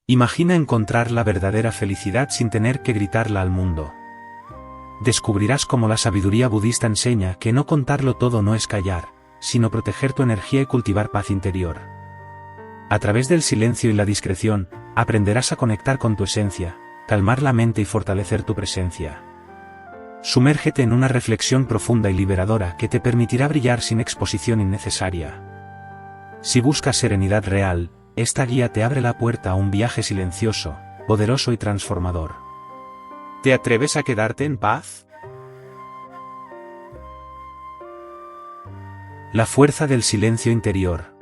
Imagina encontrar la verdadera felicidad sin tener que gritarla al mundo. Descubrirás cómo la sabiduría budista enseña que no contarlo todo no es callar, sino proteger tu energía y cultivar paz interior. A través del silencio y la discreción, aprenderás a conectar con tu esencia, calmar la mente y fortalecer tu presencia. Sumérgete en una reflexión profunda y liberadora que te permitirá brillar sin exposición innecesaria. Si buscas serenidad real, esta guía te abre la puerta a un viaje silencioso, poderoso y transformador. ¿Te atreves a quedarte en paz? La fuerza del silencio interior.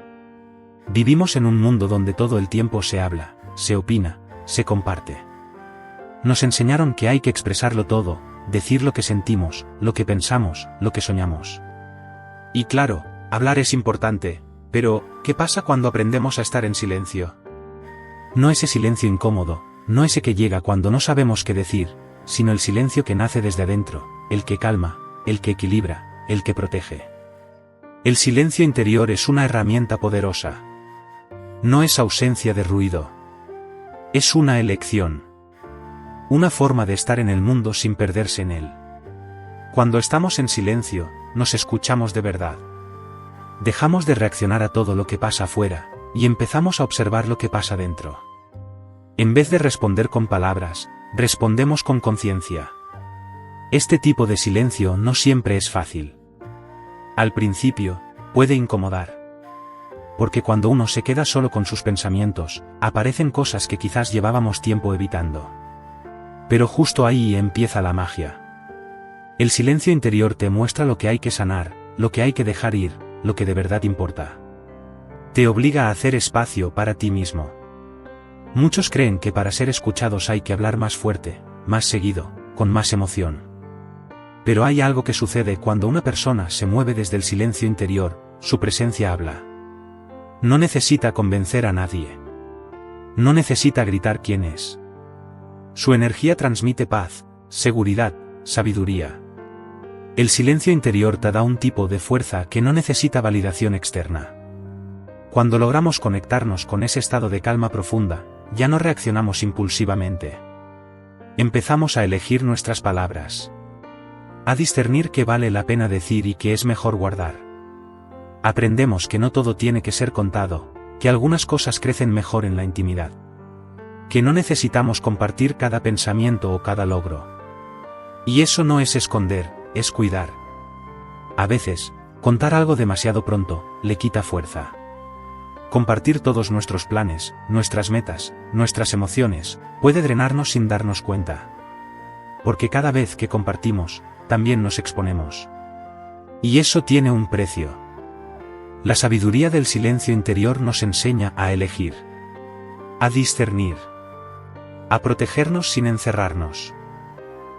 Vivimos en un mundo donde todo el tiempo se habla, se opina, se comparte. Nos enseñaron que hay que expresarlo todo, decir lo que sentimos, lo que pensamos, lo que soñamos. Y claro, hablar es importante, pero, ¿qué pasa cuando aprendemos a estar en silencio? No ese silencio incómodo, no ese que llega cuando no sabemos qué decir, sino el silencio que nace desde adentro, el que calma, el que equilibra, el que protege. El silencio interior es una herramienta poderosa. No es ausencia de ruido. Es una elección. Una forma de estar en el mundo sin perderse en él. Cuando estamos en silencio, nos escuchamos de verdad. Dejamos de reaccionar a todo lo que pasa afuera, y empezamos a observar lo que pasa dentro. En vez de responder con palabras, respondemos con conciencia. Este tipo de silencio no siempre es fácil. Al principio, puede incomodar. Porque cuando uno se queda solo con sus pensamientos, aparecen cosas que quizás llevábamos tiempo evitando. Pero justo ahí empieza la magia. El silencio interior te muestra lo que hay que sanar, lo que hay que dejar ir, lo que de verdad importa. Te obliga a hacer espacio para ti mismo. Muchos creen que para ser escuchados hay que hablar más fuerte, más seguido, con más emoción. Pero hay algo que sucede cuando una persona se mueve desde el silencio interior, su presencia habla. No necesita convencer a nadie. No necesita gritar quién es. Su energía transmite paz, seguridad, sabiduría. El silencio interior te da un tipo de fuerza que no necesita validación externa. Cuando logramos conectarnos con ese estado de calma profunda, ya no reaccionamos impulsivamente. Empezamos a elegir nuestras palabras. A discernir qué vale la pena decir y qué es mejor guardar. Aprendemos que no todo tiene que ser contado, que algunas cosas crecen mejor en la intimidad. Que no necesitamos compartir cada pensamiento o cada logro. Y eso no es esconder, es cuidar. A veces, contar algo demasiado pronto, le quita fuerza. Compartir todos nuestros planes, nuestras metas, nuestras emociones, puede drenarnos sin darnos cuenta. Porque cada vez que compartimos, también nos exponemos. Y eso tiene un precio. La sabiduría del silencio interior nos enseña a elegir. A discernir. A protegernos sin encerrarnos.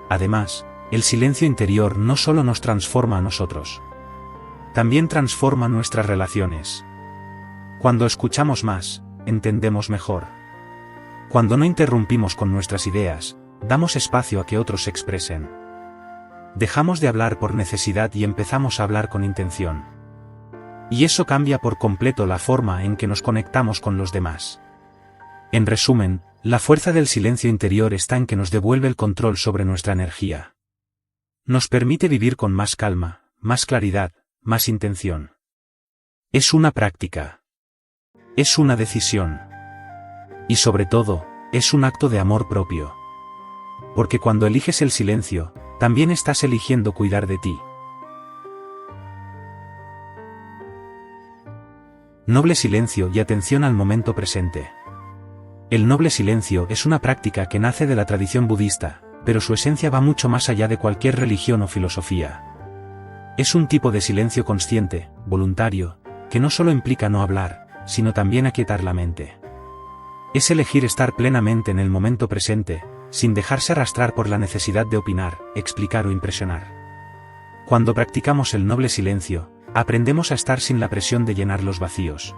Además, el silencio interior no solo nos transforma a nosotros. También transforma nuestras relaciones. Cuando escuchamos más, entendemos mejor. Cuando no interrumpimos con nuestras ideas, damos espacio a que otros se expresen. Dejamos de hablar por necesidad y empezamos a hablar con intención. Y eso cambia por completo la forma en que nos conectamos con los demás. En resumen, la fuerza del silencio interior está en que nos devuelve el control sobre nuestra energía. Nos permite vivir con más calma, más claridad, más intención. Es una práctica. Es una decisión. Y sobre todo, es un acto de amor propio. Porque cuando eliges el silencio, también estás eligiendo cuidar de ti. Noble silencio y atención al momento presente. El noble silencio es una práctica que nace de la tradición budista, pero su esencia va mucho más allá de cualquier religión o filosofía. Es un tipo de silencio consciente, voluntario, que no solo implica no hablar, sino también aquietar la mente. Es elegir estar plenamente en el momento presente, sin dejarse arrastrar por la necesidad de opinar, explicar o impresionar. Cuando practicamos el noble silencio, aprendemos a estar sin la presión de llenar los vacíos.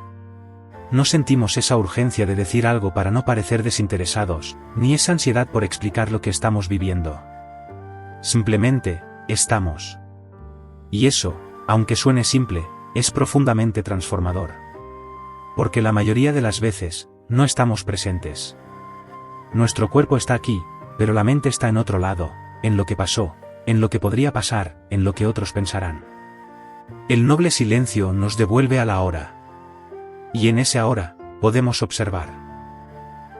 No sentimos esa urgencia de decir algo para no parecer desinteresados, ni esa ansiedad por explicar lo que estamos viviendo. Simplemente, estamos. Y eso, aunque suene simple, es profundamente transformador. Porque la mayoría de las veces, no estamos presentes. nuestro cuerpo está aquí, pero la mente está en otro lado, en lo que pasó, en lo que podría pasar, en lo que otros pensarán. El noble silencio nos devuelve a la hora. Y en ese ahora, podemos observar.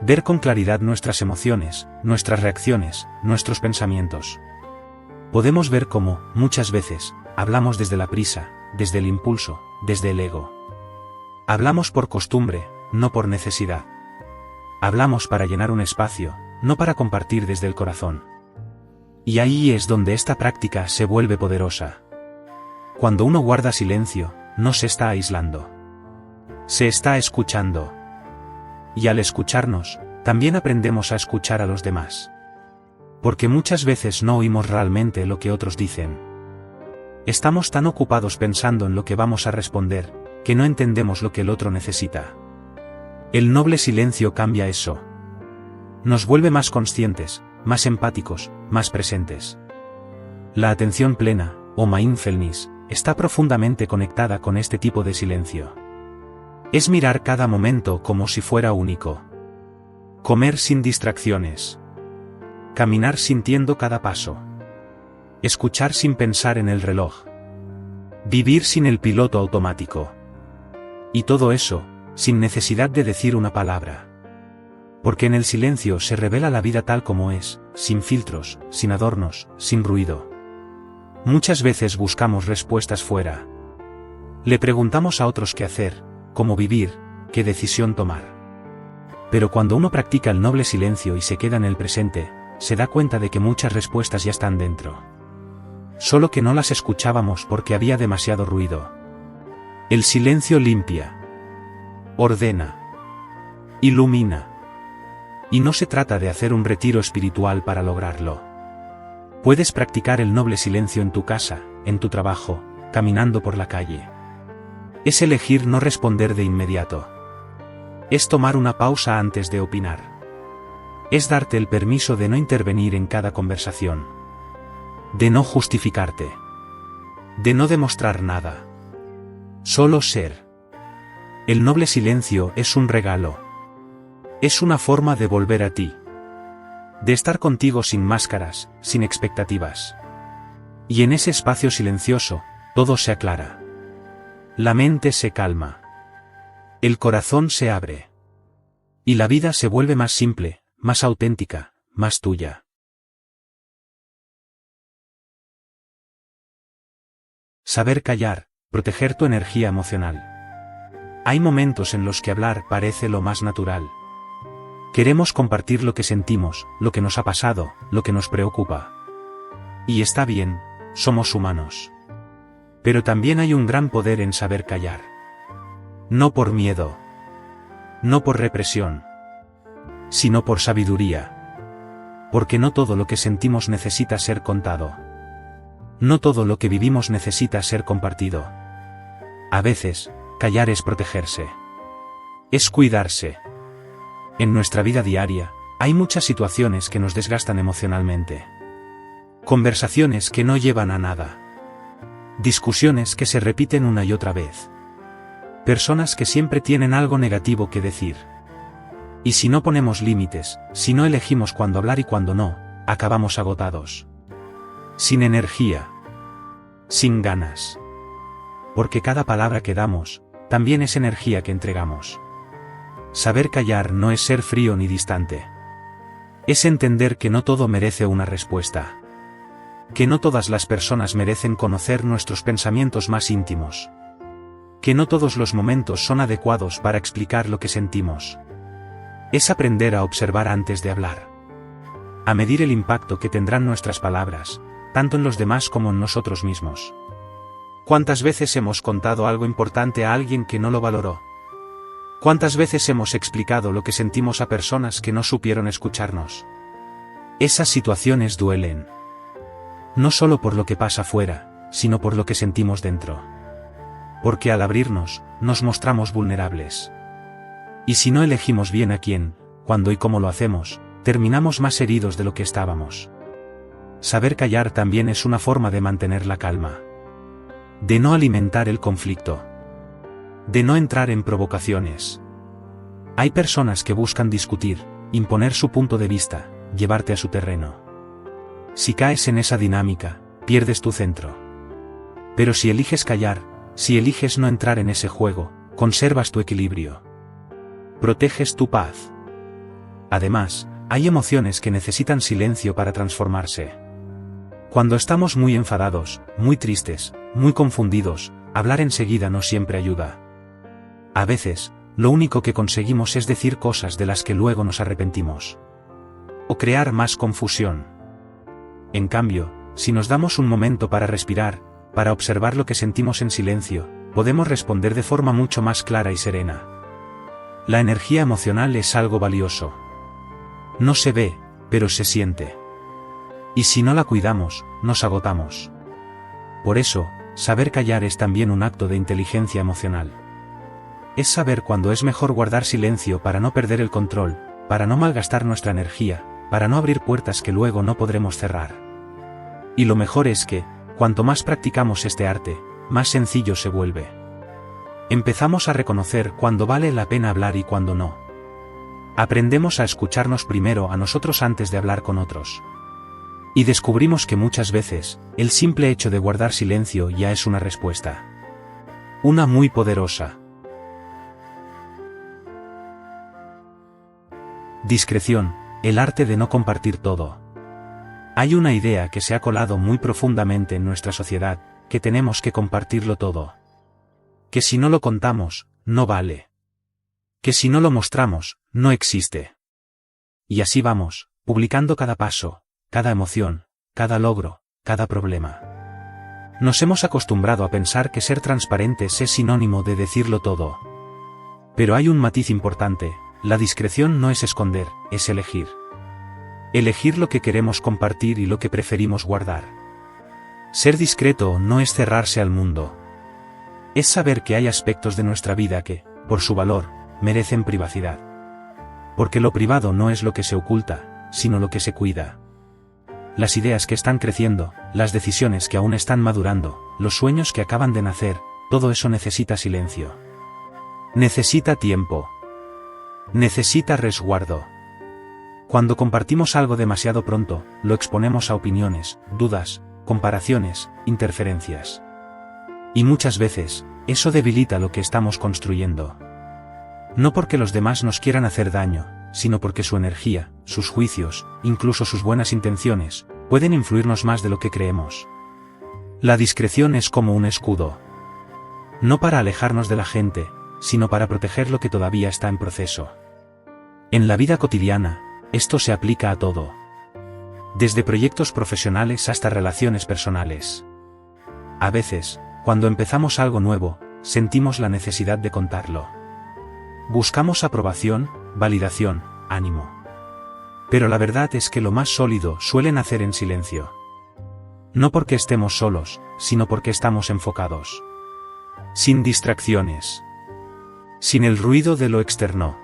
Ver con claridad nuestras emociones, nuestras reacciones, nuestros pensamientos. Podemos ver cómo, muchas veces, hablamos desde la prisa, desde el impulso, desde el ego. Hablamos por costumbre, no por necesidad. Hablamos para llenar un espacio, no para compartir desde el corazón. Y ahí es donde esta práctica se vuelve poderosa. Cuando uno guarda silencio, no se está aislando. Se está escuchando. Y al escucharnos, también aprendemos a escuchar a los demás. Porque muchas veces no oímos realmente lo que otros dicen. Estamos tan ocupados pensando en lo que vamos a responder, que no entendemos lo que el otro necesita. El noble silencio cambia eso. Nos vuelve más conscientes, más empáticos, más presentes. La atención plena, o mindfulness, está profundamente conectada con este tipo de silencio. Es mirar cada momento como si fuera único. Comer sin distracciones. Caminar sintiendo cada paso. Escuchar sin pensar en el reloj. Vivir sin el piloto automático. Y todo eso, sin necesidad de decir una palabra. Porque en el silencio se revela la vida tal como es, sin filtros, sin adornos, sin ruido. Muchas veces buscamos respuestas fuera. Le preguntamos a otros qué hacer, cómo vivir, qué decisión tomar. Pero cuando uno practica el noble silencio y se queda en el presente, se da cuenta de que muchas respuestas ya están dentro. Solo que no las escuchábamos porque había demasiado ruido. El silencio limpia. Ordena. Ilumina. Y no se trata de hacer un retiro espiritual para lograrlo. Puedes practicar el noble silencio en tu casa, en tu trabajo, caminando por la calle. Es elegir no responder de inmediato. Es tomar una pausa antes de opinar. Es darte el permiso de no intervenir en cada conversación. De no justificarte. De no demostrar nada. Solo ser. El noble silencio es un regalo. Es una forma de volver a ti. De estar contigo sin máscaras, sin expectativas. Y en ese espacio silencioso, todo se aclara. La mente se calma. El corazón se abre. Y la vida se vuelve más simple, más auténtica, más tuya. Saber callar, proteger tu energía emocional. Hay momentos en los que hablar parece lo más natural. Queremos compartir lo que sentimos, lo que nos ha pasado, lo que nos preocupa. Y está bien, somos humanos. Pero también hay un gran poder en saber callar. No por miedo. No por represión. Sino por sabiduría. Porque no todo lo que sentimos necesita ser contado. No todo lo que vivimos necesita ser compartido. A veces, callar es protegerse. Es cuidarse. En nuestra vida diaria, hay muchas situaciones que nos desgastan emocionalmente. Conversaciones que no llevan a nada. Discusiones que se repiten una y otra vez. Personas que siempre tienen algo negativo que decir. Y si no ponemos límites, si no elegimos cuándo hablar y cuándo no, acabamos agotados. Sin energía. Sin ganas. Porque cada palabra que damos, también es energía que entregamos. Saber callar no es ser frío ni distante. Es entender que no todo merece una respuesta. Que no todas las personas merecen conocer nuestros pensamientos más íntimos. Que no todos los momentos son adecuados para explicar lo que sentimos. Es aprender a observar antes de hablar. A medir el impacto que tendrán nuestras palabras, tanto en los demás como en nosotros mismos. ¿Cuántas veces hemos contado algo importante a alguien que no lo valoró? ¿Cuántas veces hemos explicado lo que sentimos a personas que no supieron escucharnos? Esas situaciones duelen. No solo por lo que pasa fuera, sino por lo que sentimos dentro. Porque al abrirnos, nos mostramos vulnerables. Y si no elegimos bien a quién, cuándo y cómo lo hacemos, terminamos más heridos de lo que estábamos. Saber callar también es una forma de mantener la calma. De no alimentar el conflicto. De no entrar en provocaciones. Hay personas que buscan discutir, imponer su punto de vista, llevarte a su terreno. Si caes en esa dinámica, pierdes tu centro. Pero si eliges callar, si eliges no entrar en ese juego, conservas tu equilibrio. Proteges tu paz. Además, hay emociones que necesitan silencio para transformarse. Cuando estamos muy enfadados, muy tristes, muy confundidos, hablar enseguida no siempre ayuda. A veces, lo único que conseguimos es decir cosas de las que luego nos arrepentimos. O crear más confusión. En cambio, si nos damos un momento para respirar, para observar lo que sentimos en silencio, podemos responder de forma mucho más clara y serena. La energía emocional es algo valioso. No se ve, pero se siente. Y si no la cuidamos, nos agotamos. Por eso, saber callar es también un acto de inteligencia emocional. Es saber cuándo es mejor guardar silencio para no perder el control, para no malgastar nuestra energía, para no abrir puertas que luego no podremos cerrar. Y lo mejor es que, cuanto más practicamos este arte, más sencillo se vuelve. Empezamos a reconocer cuándo vale la pena hablar y cuándo no. Aprendemos a escucharnos primero a nosotros antes de hablar con otros. Y descubrimos que muchas veces, el simple hecho de guardar silencio ya es una respuesta. Una muy poderosa. Discreción, el arte de no compartir todo. Hay una idea que se ha colado muy profundamente en nuestra sociedad, que tenemos que compartirlo todo. Que si no lo contamos, no vale. Que si no lo mostramos, no existe. Y así vamos, publicando cada paso, cada emoción, cada logro, cada problema. Nos hemos acostumbrado a pensar que ser transparentes es sinónimo de decirlo todo. Pero hay un matiz importante, la discreción no es esconder, es elegir. Elegir lo que queremos compartir y lo que preferimos guardar. Ser discreto no es cerrarse al mundo. Es saber que hay aspectos de nuestra vida que, por su valor, merecen privacidad. Porque lo privado no es lo que se oculta, sino lo que se cuida. Las ideas que están creciendo, las decisiones que aún están madurando, los sueños que acaban de nacer, todo eso necesita silencio. Necesita tiempo. Necesita resguardo. Cuando compartimos algo demasiado pronto, lo exponemos a opiniones, dudas, comparaciones, interferencias. Y muchas veces, eso debilita lo que estamos construyendo. No porque los demás nos quieran hacer daño, sino porque su energía, sus juicios, incluso sus buenas intenciones, pueden influirnos más de lo que creemos. La discreción es como un escudo. No para alejarnos de la gente, sino para proteger lo que todavía está en proceso. En la vida cotidiana, esto se aplica a todo. Desde proyectos profesionales hasta relaciones personales. A veces, cuando empezamos algo nuevo, sentimos la necesidad de contarlo. Buscamos aprobación, validación, ánimo. Pero la verdad es que lo más sólido suele nacer en silencio. No porque estemos solos, sino porque estamos enfocados. Sin distracciones. Sin el ruido de lo externo.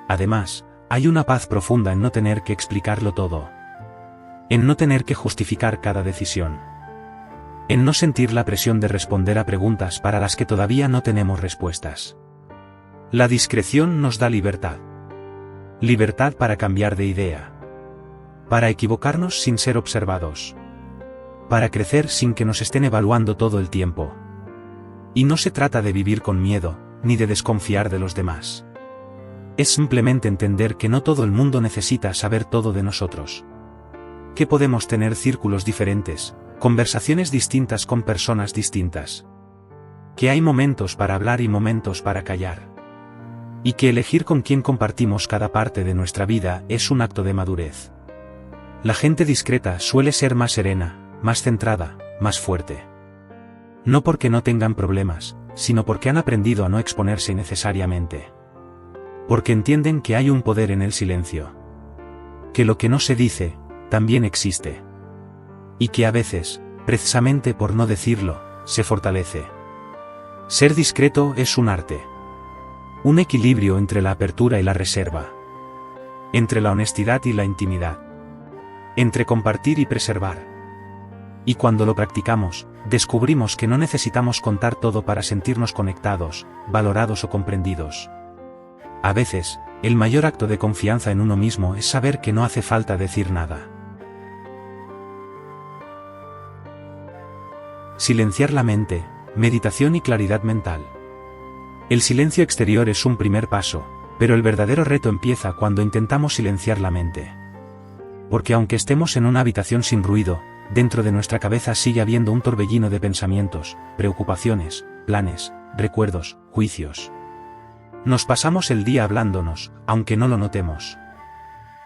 Además, hay una paz profunda en no tener que explicarlo todo. En no tener que justificar cada decisión. En no sentir la presión de responder a preguntas para las que todavía no tenemos respuestas. La discreción nos da libertad. Libertad para cambiar de idea. Para equivocarnos sin ser observados. Para crecer sin que nos estén evaluando todo el tiempo. Y no se trata de vivir con miedo, ni de desconfiar de los demás. Es simplemente entender que no todo el mundo necesita saber todo de nosotros. Que podemos tener círculos diferentes, conversaciones distintas con personas distintas. Que hay momentos para hablar y momentos para callar. Y que elegir con quién compartimos cada parte de nuestra vida es un acto de madurez. La gente discreta suele ser más serena, más centrada, más fuerte. No porque no tengan problemas, sino porque han aprendido a no exponerse innecesariamente. Porque entienden que hay un poder en el silencio. Que lo que no se dice, también existe. Y que a veces, precisamente por no decirlo, se fortalece. Ser discreto es un arte. Un equilibrio entre la apertura y la reserva. Entre la honestidad y la intimidad. Entre compartir y preservar. Y cuando lo practicamos, descubrimos que no necesitamos contar todo para sentirnos conectados, valorados o comprendidos. A veces, el mayor acto de confianza en uno mismo es saber que no hace falta decir nada. Silenciar la mente, meditación y claridad mental. El silencio exterior es un primer paso, pero el verdadero reto empieza cuando intentamos silenciar la mente. Porque aunque estemos en una habitación sin ruido, dentro de nuestra cabeza sigue habiendo un torbellino de pensamientos, preocupaciones, planes, recuerdos, juicios. Nos pasamos el día hablándonos, aunque no lo notemos.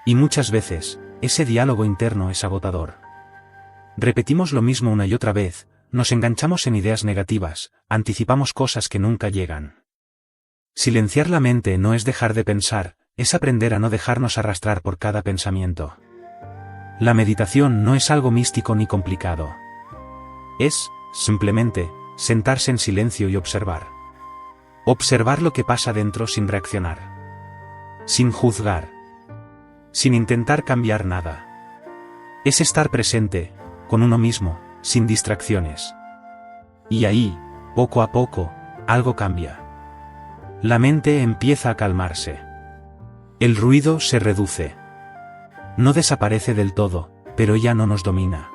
Y muchas veces, ese diálogo interno es agotador. Repetimos lo mismo una y otra vez, nos enganchamos en ideas negativas, anticipamos cosas que nunca llegan. Silenciar la mente no es dejar de pensar, es aprender a no dejarnos arrastrar por cada pensamiento. La meditación no es algo místico ni complicado. Es, simplemente, sentarse en silencio y observar. Observar lo que pasa dentro sin reaccionar. Sin juzgar. Sin intentar cambiar nada. Es estar presente, con uno mismo, sin distracciones. Y ahí, poco a poco, algo cambia. La mente empieza a calmarse. El ruido se reduce. No desaparece del todo, pero ya no nos domina.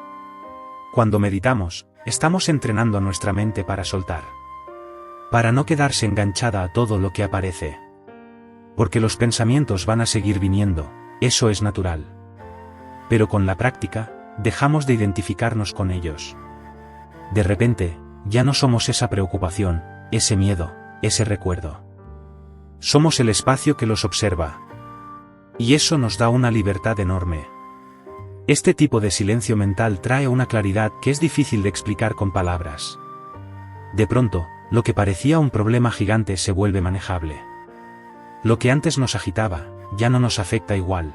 Cuando meditamos, estamos entrenando a nuestra mente para soltar. Para no quedarse enganchada a todo lo que aparece. Porque los pensamientos van a seguir viniendo, eso es natural. Pero con la práctica, dejamos de identificarnos con ellos. De repente, ya no somos esa preocupación, ese miedo, ese recuerdo. Somos el espacio que los observa. Y eso nos da una libertad enorme. Este tipo de silencio mental trae una claridad que es difícil de explicar con palabras. De pronto, lo que parecía un problema gigante se vuelve manejable. Lo que antes nos agitaba, ya no nos afecta igual.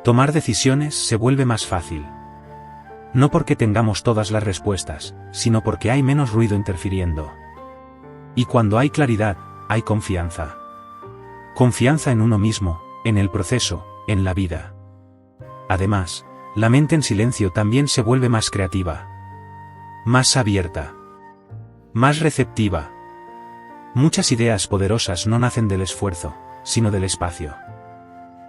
Tomar decisiones se vuelve más fácil. No porque tengamos todas las respuestas, sino porque hay menos ruido interfiriendo. Y cuando hay claridad, hay confianza. Confianza en uno mismo, en el proceso, en la vida. Además, la mente en silencio también se vuelve más creativa. Más abierta. Más receptiva. Muchas ideas poderosas no nacen del esfuerzo, sino del espacio.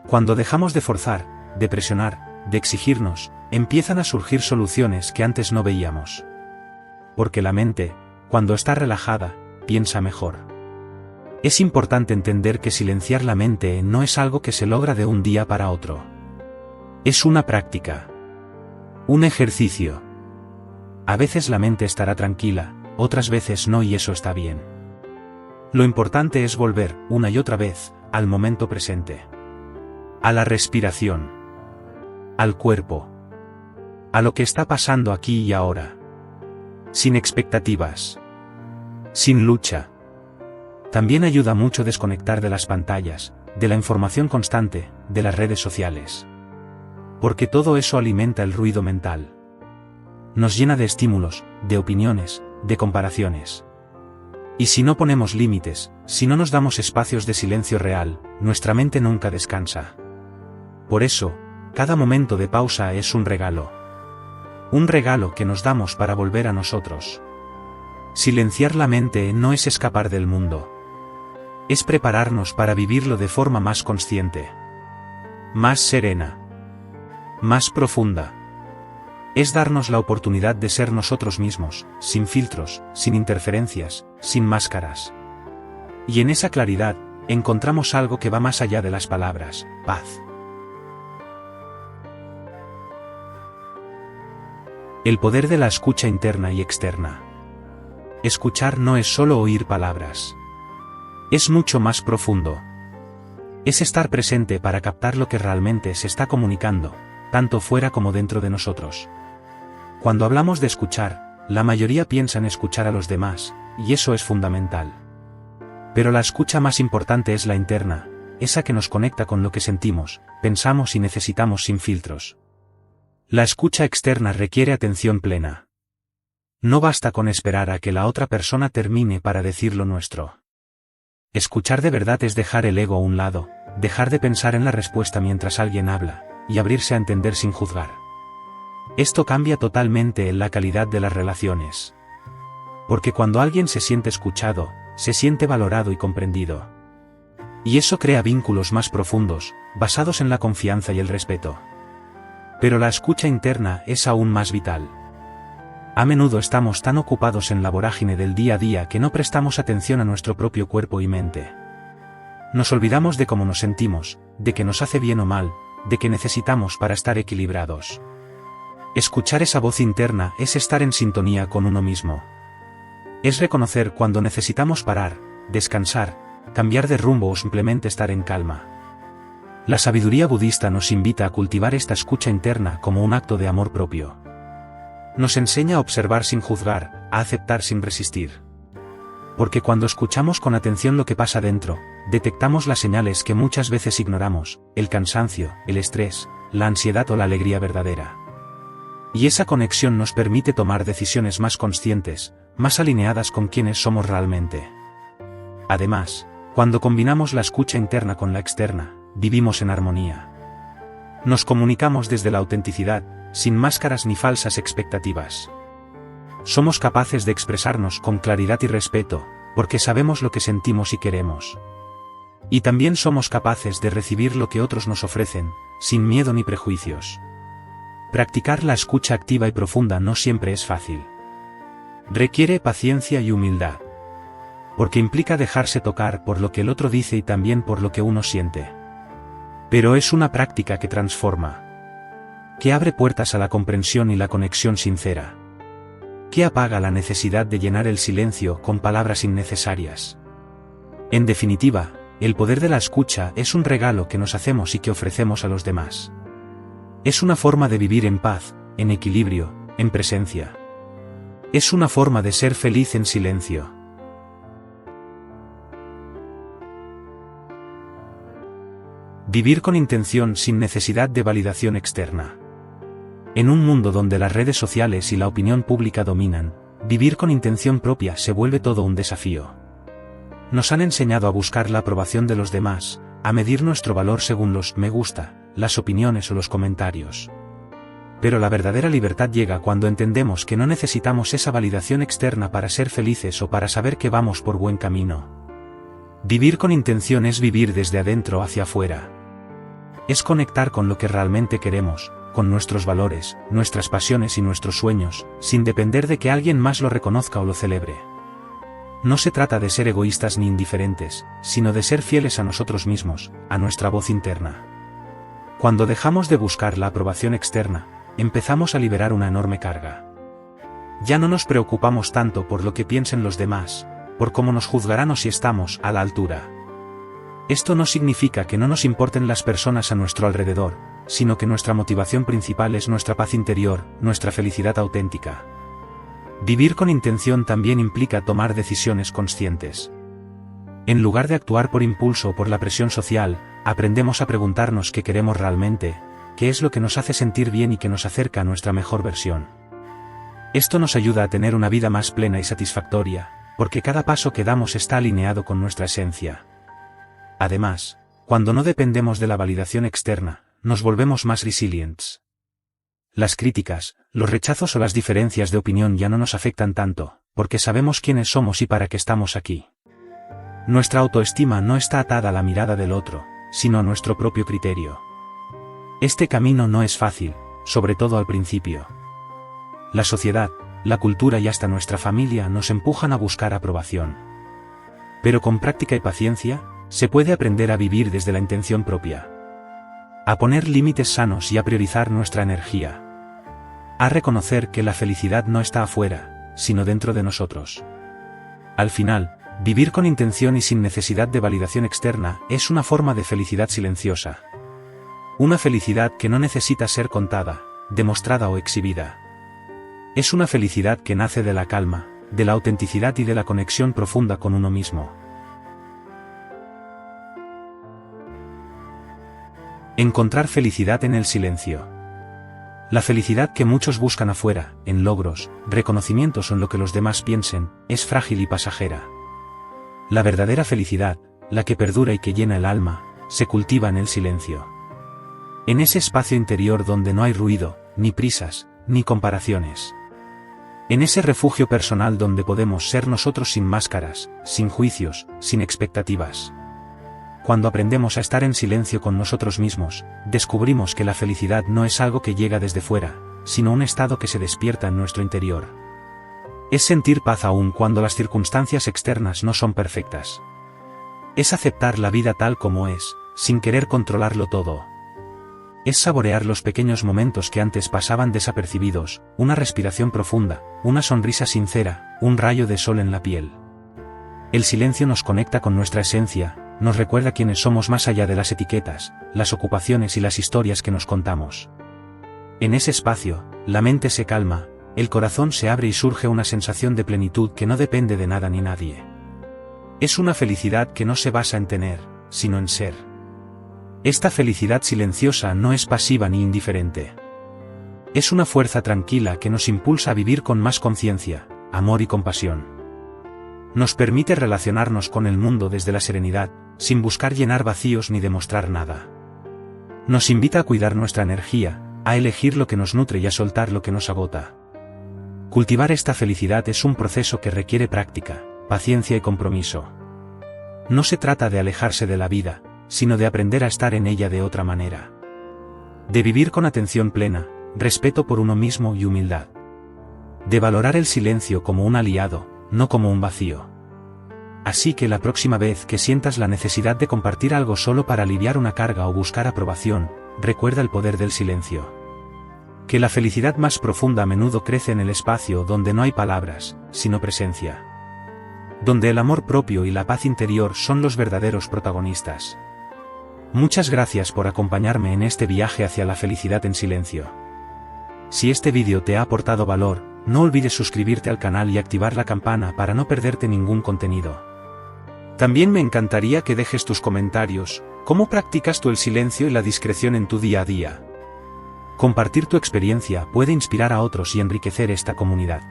Cuando dejamos de forzar, de presionar, de exigirnos, empiezan a surgir soluciones que antes no veíamos. Porque la mente, cuando está relajada, piensa mejor. Es importante entender que silenciar la mente no es algo que se logra de un día para otro. Es una práctica. Un ejercicio. A veces la mente estará tranquila, otras veces no, y eso está bien. Lo importante es volver, una y otra vez, al momento presente. A la respiración. Al cuerpo. A lo que está pasando aquí y ahora. Sin expectativas. Sin lucha. También ayuda mucho desconectar de las pantallas, de la información constante, de las redes sociales. Porque todo eso alimenta el ruido mental. Nos llena de estímulos, de opiniones, de comparaciones. Y si no ponemos límites, si no nos damos espacios de silencio real, nuestra mente nunca descansa. Por eso, cada momento de pausa es un regalo. Un regalo que nos damos para volver a nosotros. Silenciar la mente no es escapar del mundo. Es prepararnos para vivirlo de forma más consciente. Más serena. Más profunda. Es darnos la oportunidad de ser nosotros mismos, sin filtros, sin interferencias, sin máscaras. Y en esa claridad, encontramos algo que va más allá de las palabras: paz. El poder de la escucha interna y externa. Escuchar no es solo oír palabras. Es mucho más profundo. Es estar presente para captar lo que realmente se está comunicando, tanto fuera como dentro de nosotros. Cuando hablamos de escuchar, la mayoría piensa en escuchar a los demás, y eso es fundamental. Pero la escucha más importante es la interna, esa que nos conecta con lo que sentimos, pensamos y necesitamos sin filtros. La escucha externa requiere atención plena. No basta con esperar a que la otra persona termine para decir lo nuestro. Escuchar de verdad es dejar el ego a un lado, dejar de pensar en la respuesta mientras alguien habla, y abrirse a entender sin juzgar. Esto cambia totalmente la calidad de las relaciones. Porque cuando alguien se siente escuchado, se siente valorado y comprendido. Y eso crea vínculos más profundos, basados en la confianza y el respeto. Pero la escucha interna es aún más vital. A menudo estamos tan ocupados en la vorágine del día a día que no prestamos atención a nuestro propio cuerpo y mente. Nos olvidamos de cómo nos sentimos, de qué nos hace bien o mal, de qué necesitamos para estar equilibrados. Escuchar esa voz interna es estar en sintonía con uno mismo. Es reconocer cuando necesitamos parar, descansar, cambiar de rumbo o simplemente estar en calma. La sabiduría budista nos invita a cultivar esta escucha interna como un acto de amor propio. Nos enseña a observar sin juzgar, a aceptar sin resistir. Porque cuando escuchamos con atención lo que pasa dentro, detectamos las señales que muchas veces ignoramos, el cansancio, el estrés, la ansiedad o la alegría verdadera. Y esa conexión nos permite tomar decisiones más conscientes, más alineadas con quienes somos realmente. Además, cuando combinamos la escucha interna con la externa, vivimos en armonía. Nos comunicamos desde la autenticidad, sin máscaras ni falsas expectativas. Somos capaces de expresarnos con claridad y respeto, porque sabemos lo que sentimos y queremos. Y también somos capaces de recibir lo que otros nos ofrecen, sin miedo ni prejuicios. Practicar la escucha activa y profunda no siempre es fácil. Requiere paciencia y humildad. Porque implica dejarse tocar por lo que el otro dice y también por lo que uno siente. Pero es una práctica que transforma. Que abre puertas a la comprensión y la conexión sincera. Que apaga la necesidad de llenar el silencio con palabras innecesarias. En definitiva, el poder de la escucha es un regalo que nos hacemos y que ofrecemos a los demás. Es una forma de vivir en paz, en equilibrio, en presencia. Es una forma de ser feliz en silencio. Vivir con intención sin necesidad de validación externa. En un mundo donde las redes sociales y la opinión pública dominan, vivir con intención propia se vuelve todo un desafío. Nos han enseñado a buscar la aprobación de los demás, a medir nuestro valor según los me gusta, las opiniones o los comentarios. Pero la verdadera libertad llega cuando entendemos que no necesitamos esa validación externa para ser felices o para saber que vamos por buen camino. Vivir con intención es vivir desde adentro hacia afuera. Es conectar con lo que realmente queremos, con nuestros valores, nuestras pasiones y nuestros sueños, sin depender de que alguien más lo reconozca o lo celebre. No se trata de ser egoístas ni indiferentes, sino de ser fieles a nosotros mismos, a nuestra voz interna. Cuando dejamos de buscar la aprobación externa, empezamos a liberar una enorme carga. Ya no nos preocupamos tanto por lo que piensen los demás, por cómo nos juzgarán o si estamos a la altura. Esto no significa que no nos importen las personas a nuestro alrededor, sino que nuestra motivación principal es nuestra paz interior, nuestra felicidad auténtica. Vivir con intención también implica tomar decisiones conscientes. En lugar de actuar por impulso o por la presión social, aprendemos a preguntarnos qué queremos realmente, qué es lo que nos hace sentir bien y que nos acerca a nuestra mejor versión. Esto nos ayuda a tener una vida más plena y satisfactoria, porque cada paso que damos está alineado con nuestra esencia. Además, cuando no dependemos de la validación externa, nos volvemos más resilientes. Las críticas, los rechazos o las diferencias de opinión ya no nos afectan tanto, porque sabemos quiénes somos y para qué estamos aquí. Nuestra autoestima no está atada a la mirada del otro, sino a nuestro propio criterio. Este camino no es fácil, sobre todo al principio. La sociedad, la cultura y hasta nuestra familia nos empujan a buscar aprobación. Pero con práctica y paciencia, se puede aprender a vivir desde la intención propia. A poner límites sanos y a priorizar nuestra energía. A reconocer que la felicidad no está afuera, sino dentro de nosotros. Al final, vivir con intención y sin necesidad de validación externa es una forma de felicidad silenciosa. Una felicidad que no necesita ser contada, demostrada o exhibida. Es una felicidad que nace de la calma, de la autenticidad y de la conexión profunda con uno mismo. Encontrar felicidad en el silencio. La felicidad que muchos buscan afuera, en logros, reconocimientos o en lo que los demás piensen, es frágil y pasajera. La verdadera felicidad, la que perdura y que llena el alma, se cultiva en el silencio. En ese espacio interior donde no hay ruido, ni prisas, ni comparaciones. En ese refugio personal donde podemos ser nosotros sin máscaras, sin juicios, sin expectativas. Cuando aprendemos a estar en silencio con nosotros mismos, descubrimos que la felicidad no es algo que llega desde fuera, sino un estado que se despierta en nuestro interior. Es sentir paz aún cuando las circunstancias externas no son perfectas. Es aceptar la vida tal como es, sin querer controlarlo todo. Es saborear los pequeños momentos que antes pasaban desapercibidos, una respiración profunda, una sonrisa sincera, un rayo de sol en la piel. El silencio nos conecta con nuestra esencia, nos recuerda quiénes somos más allá de las etiquetas, las ocupaciones y las historias que nos contamos. En ese espacio, la mente se calma, el corazón se abre y surge una sensación de plenitud que no depende de nada ni nadie. Es una felicidad que no se basa en tener, sino en ser. Esta felicidad silenciosa no es pasiva ni indiferente. Es una fuerza tranquila que nos impulsa a vivir con más conciencia, amor y compasión. Nos permite relacionarnos con el mundo desde la serenidad, sin buscar llenar vacíos ni demostrar nada. Nos invita a cuidar nuestra energía, a elegir lo que nos nutre y a soltar lo que nos agota. Cultivar esta felicidad es un proceso que requiere práctica, paciencia y compromiso. No se trata de alejarse de la vida, sino de aprender a estar en ella de otra manera. De vivir con atención plena, respeto por uno mismo y humildad. De valorar el silencio como un aliado, no como un vacío. Así que la próxima vez que sientas la necesidad de compartir algo solo para aliviar una carga o buscar aprobación, recuerda el poder del silencio. Que la felicidad más profunda a menudo crece en el espacio donde no hay palabras, sino presencia. Donde el amor propio y la paz interior son los verdaderos protagonistas. Muchas gracias por acompañarme en este viaje hacia la felicidad en silencio. Si este vídeo te ha aportado valor, no olvides suscribirte al canal y activar la campana para no perderte ningún contenido. También me encantaría que dejes tus comentarios, ¿cómo practicas tú el silencio y la discreción en tu día a día? Compartir tu experiencia puede inspirar a otros y enriquecer esta comunidad.